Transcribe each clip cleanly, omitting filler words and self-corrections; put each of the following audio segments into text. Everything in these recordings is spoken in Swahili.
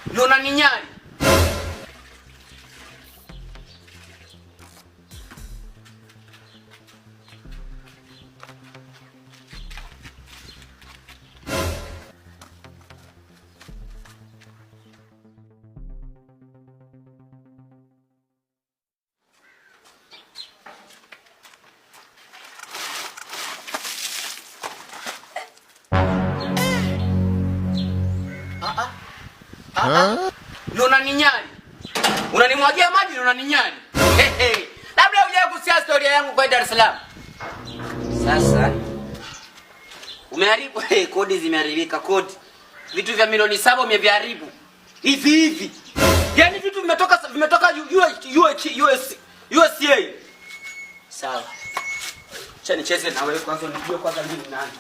Ndio unaninyali. Ndio unaninyali. Unanimwagia maji ndio unaninyali. Labda hujawahi kusikia historia yangu kwa Dar es Salaam. Sasa umeharibu kodi zimeharibika kodi. Vitu vya milioni 7 umeviharibu. Hivi. Yaani vitu vimetoka USA. Sawa. Acha nicheze na wewe kwanza nijue kwanza mimi ni nani.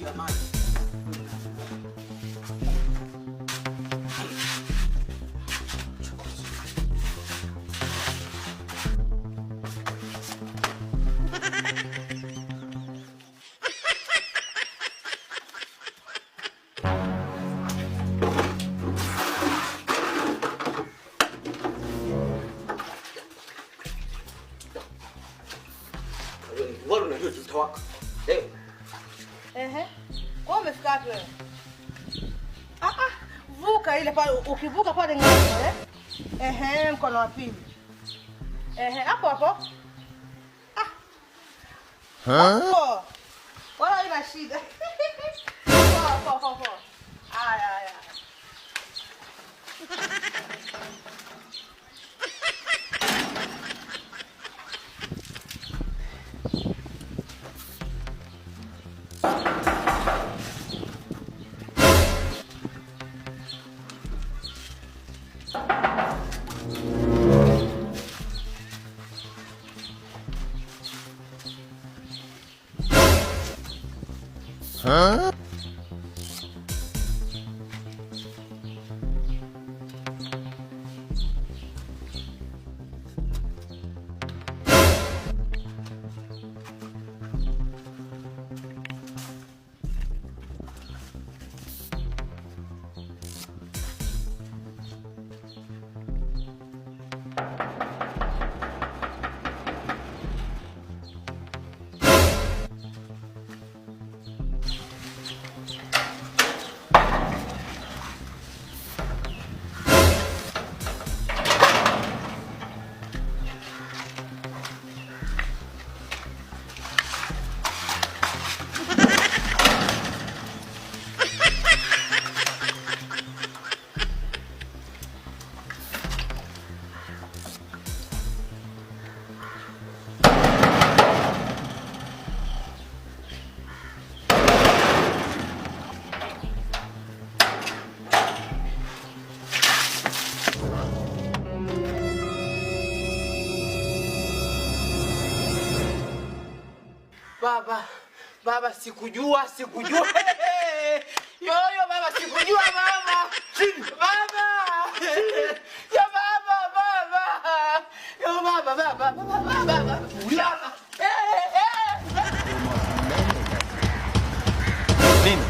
Jamani. Wewe unajua tutawaka. Kwa umefika wapi wewe? Vuka ile pale, ukivuka pale ng'ambo mkono wa pili. Hapo. Hapo. Wala ina shida. Po. Aya. Baba sikujua. Yo baba sikujua baba. Baba. Ya baba. Yo baba. Nini?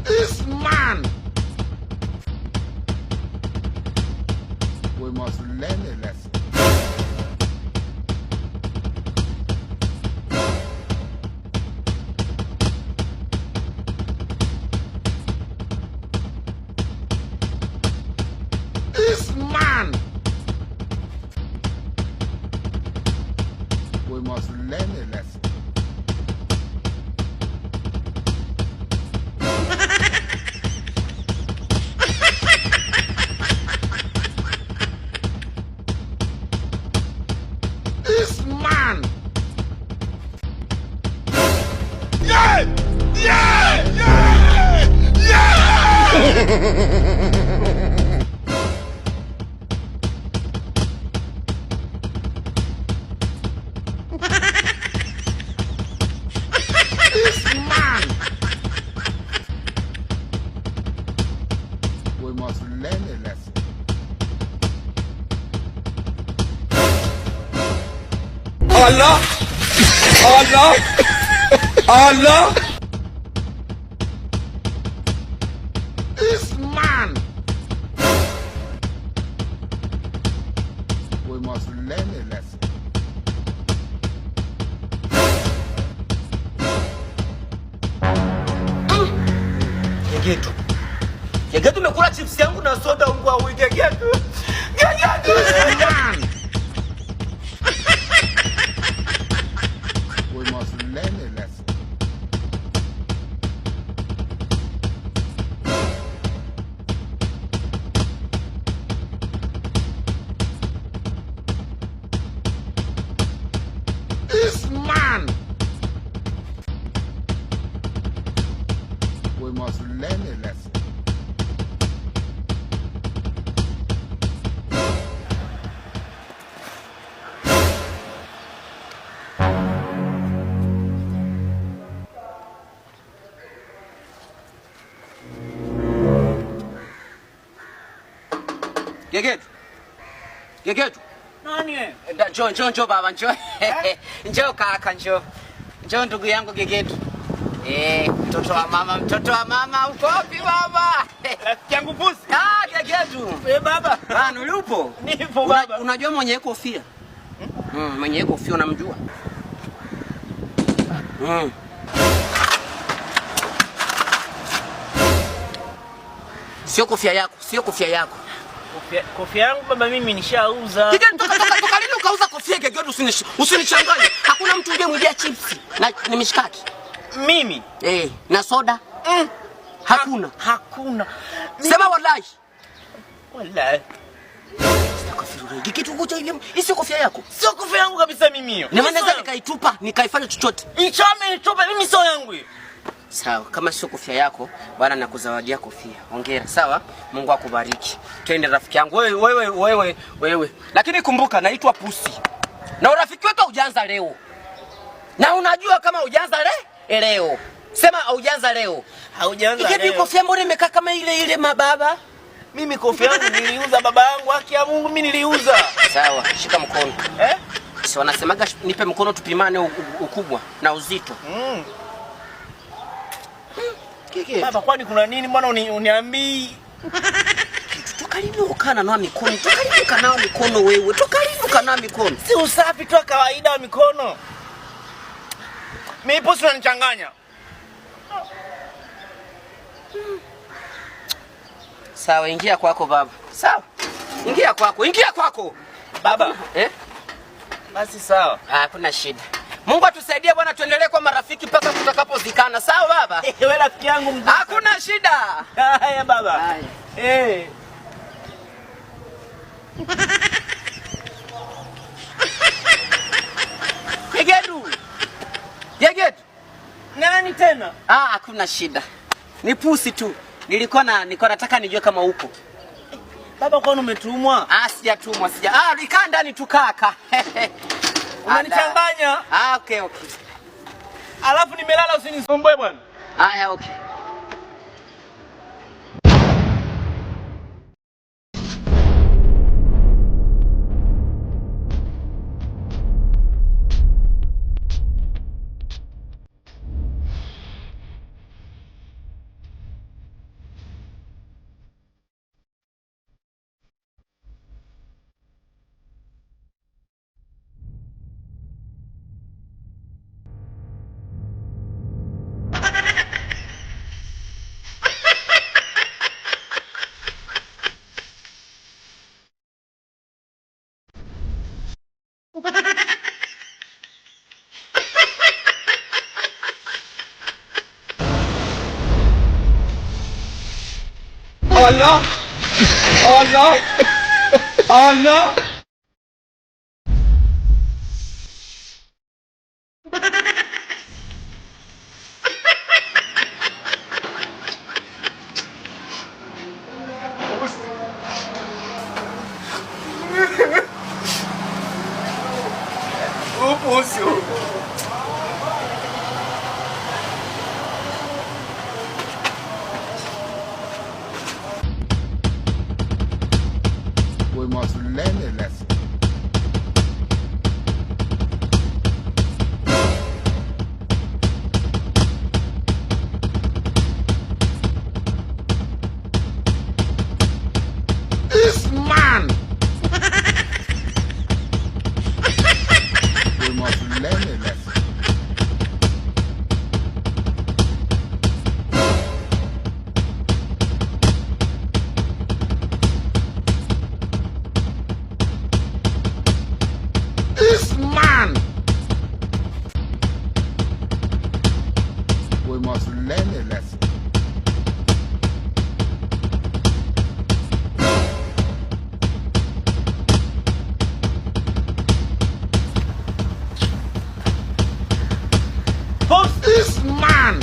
This man. We must learn a lesson. This man. We must learn a lesson. This man. This man. Allah! Allah! Allah! This man. We must learn a lesson. Gegetu. Gegetu umekula chips yangu na soda mbwa huyu Gegetu. Gegetu. This man. We must learn a lesson. This man. We must learn a lesson. Gegetu. Gegetu. Nani wewe? Njoo baba, njoo. Njoo kaka, njoo. Njoo ndugu yangu Gegetu. Mtoto wa mama, uko wapi baba? Rafiki yangu Pusi. Gegetu. Baba. Ulipo? Nipo baba. Unajua mwenye kofia? Mwenye kofia unamjua? Sio kofia yako. Kofia yangu baba mimi nishauza. Gegetu, toka lini ukauza kofia Gegetu? Usinichanganye. Hakuna mtu ungemwibia chips na ni mishikaki. Mimi? Na soda? Hakuna. Sema wallahi. Wallahi. Gegetu kuja ile, sio kofia yako. Sio kofia yangu kabisa mimi hiyo. Ni maana nikaitupa, nikaifanya chochote. Nichome mimi sio yangu hiyo. Sawa, kama sio kofia yako, bwana nakuzawadia kofia. Hongera, sawa? Mungu akubariki. Twende rafiki yangu. Wewe. Lakini kumbuka naitwa Pusi. Na urafiki wetu hujaanza leo. Na unajua kama hujaanza leo. Sema hujaanza leo. Haujaanza leo. Hivi kofia mbona imekaa kama ile mababa? Mimi kofia yangu niliuza baba yangu, haki ya Mungu mimi niliuza. Sawa, shika mkono. Si wanasemaga nipe mkono tupimane ukubwa na uzito. Baba kwani kuna nini mbona uniambii? Toka lini ukana na mikono? Toka lini ukana mikono wewe? Toka lini ukana mikono? Si usafi tu kawaida wa mikono. Mimi Pusi unanichanganya. Sawa, ingia kwako baba. Sawa. Ingia kwako. Baba. Basi sawa. Hakuna shida. Mungu atusaidie bwana, tuendelee kwa marafiki mpaka tutakapozikana. Sawa baba? Wewe rafiki yangu mzuri. Hakuna shida. Haya baba. Haya. Gegetu. Nani tena? Hakuna shida. Ni Pusi tu. Nilikuwa nataka nijue kama uko. Baba kwani umetumwa? Sijatumwa. Nikaa ndani tu kaka. Unanichanganya. Okay. Alafu nimelala usinisumbue bwana. Haya, okay. Allah! Allah! Allah! Pusi. We must learn a lesson. learn a lesson. This man! We must learn a lesson. This man!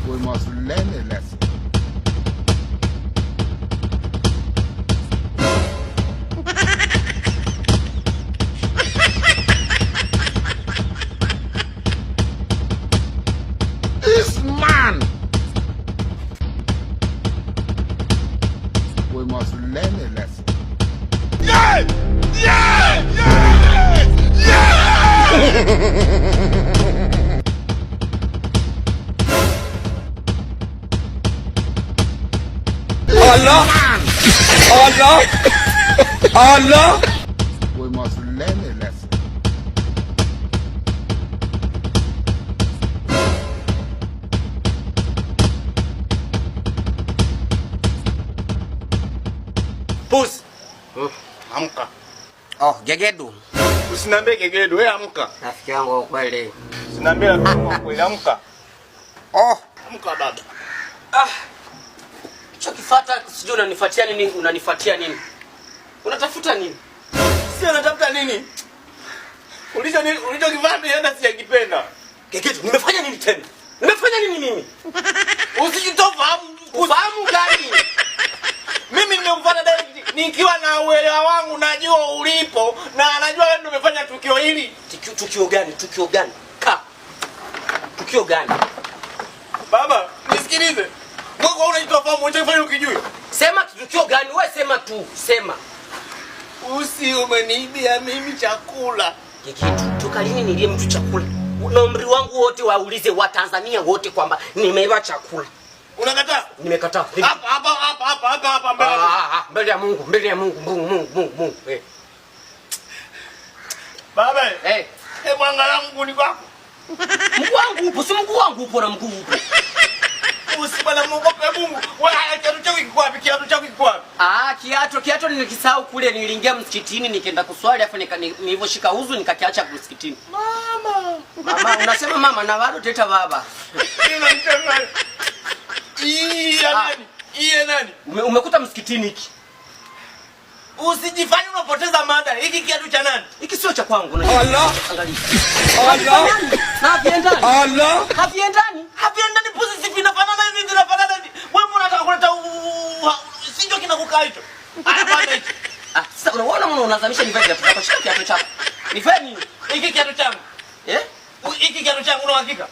We must learn a lesson. This man! We must learn a lesson. Yeah! Yeah! Yeah! Yeah! Allah! Allah! Allah! We must learn a lesson. Puss. Amka. Oh, Gegedu. Usiniambie Gegedu, wewe amka. Rafiki yangu kweli. Usiniambie rafiki yangu kweli, amka. Oh, Amka baba. Hicho kifuata sijui unanifuatia nini? Unatafuta nini? Sio natafuta nini? Ulichokifanya mimi hata sijakipenda. Gegedu, nimefanya nini tena? Nimefanya nini mimi? Usijitofahamu. Ufahamu gani? Mimi nimekufuata direct nikiwa na uelewa wangu, najua ulipo na najua wewe ndio umefanya tukio hili. Tukio gani? Tukio gani? Tukio gani? Baba, nisikilize. Wewe unajitofahamu, unachofanya ukijui. Sema tukio gani? Wewe sema tu, sema. Umeniibia mimi chakula. Gegedu, toka lini nilie mtu chakula? Na umri wangu wote waulize Watanzania wote kwamba nimeiba chakula. Unakataa? Nimekataa. Hapa mbele. Mbele ya Mungu. Baba. Mwangalia Mungu ni kwako. Mungu wangu upo, si Mungu wangu upo na Mungu upo. Usibana muogope Mungu. Wewe kiatu chako kiko wapi? Kiatu chako kiko wapi? Kiatu nilikisahau kule, niliingia msikitini nikaenda kuswali afa nilivyoshika uzu nikakiacha msikitini. Mama, unasema mama na bado teta baba. Nani? Umekuta msikitini hiki. Usijifanye unapoteza mada. Hiki kiatu cha nani? Hiki sio cha kwangu. Allah. Angalia. Allah. Na haviendani. Allah. Haviendani positive inafanana hivi. Wewe unataka kuleta sio kinakukaa hicho. Hapana hicho. Sasa unaona unazamisha nivae kiatu chako. Shika kiatu chako. Nivae nini? Hiki kiatu changu. Hiki kiatu changu una hakika?